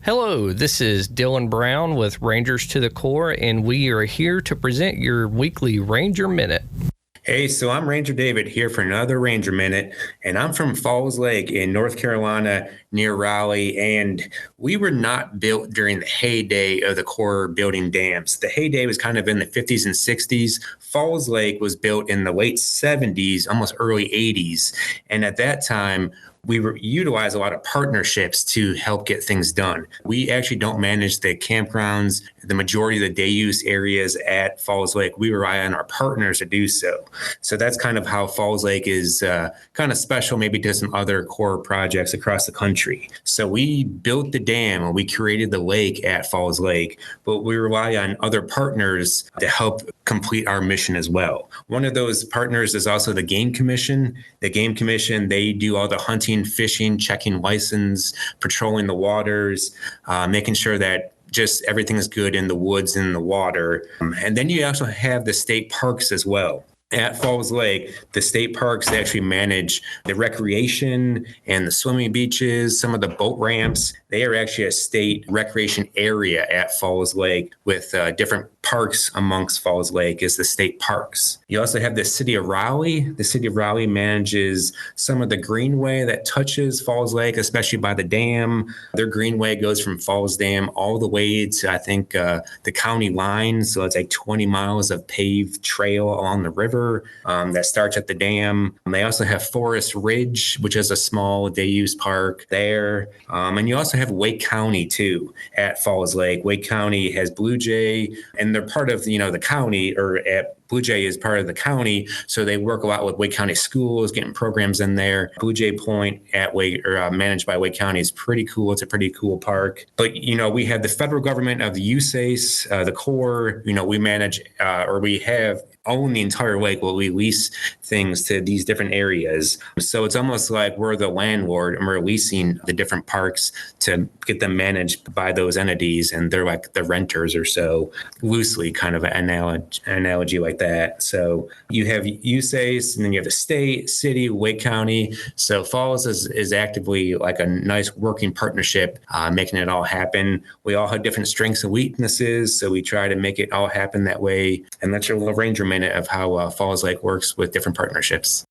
Hello, this is Dylan Brown with Rangers to the Core, and we are here to present your weekly Ranger Minute. Hey, so I'm Ranger David here for another Ranger Minute, and I'm from Falls Lake in North Carolina near Raleigh, and we were not built during the heyday of the Corps building dams. The heyday was kind of in the 50s and 60s. Falls Lake was built in the late 70s, almost early 80s, and at that time, we utilize a lot of partnerships to help get things done. We actually don't manage the campgrounds, the majority of the day use areas at Falls Lake. We rely on our partners to do so. So that's kind of how Falls Lake is kind of special, maybe to some other Corps projects across the country. So we built the dam and we created the lake at Falls Lake, but we rely on other partners to help complete our mission as well. One of those partners is also the Game Commission. The Game Commission, they do all the hunting, fishing, checking license, patrolling the waters, making sure that just everything is good in the woods and the water. And then you also have the state parks as well. At Falls Lake, the state parks, they actually manage the recreation and the swimming beaches, some of the boat ramps. They are actually a state recreation area at Falls Lake with different parks amongst Falls Lake is the state parks. You also have the city of Raleigh. The city of Raleigh manages some of the greenway that touches Falls Lake, especially by the dam. Their greenway goes from Falls Dam all the way to, I think, the county line. So it's like 20 miles of paved trail along the river that starts at the dam. They also have Forest Ridge, which is a small day use park there. And you also have Wake County too at Falls Lake. Wake County has Blue Jay, and they're part of, the county, or at Blue Jay is part of the county, so they work a lot with Wake County schools, getting programs in there. Blue Jay Point at Wake, or managed by Wake County, is pretty cool. It's a pretty cool park. But we have the federal government of the USACE, the Corps. We manage, or we have own the entire lake. Well, we lease things to these different areas, so it's almost like we're the landlord and we're leasing the different parks to get them managed by those entities, and they're like the renters or so, loosely kind of an analogy like that. So you have USACE, and then you have the state, city, Wake County. So Falls is actively like a nice working partnership, making it all happen. We all have different strengths and weaknesses, so we try to make it all happen that way. And that's your little Ranger Minute of how Falls Lake works with different partnerships.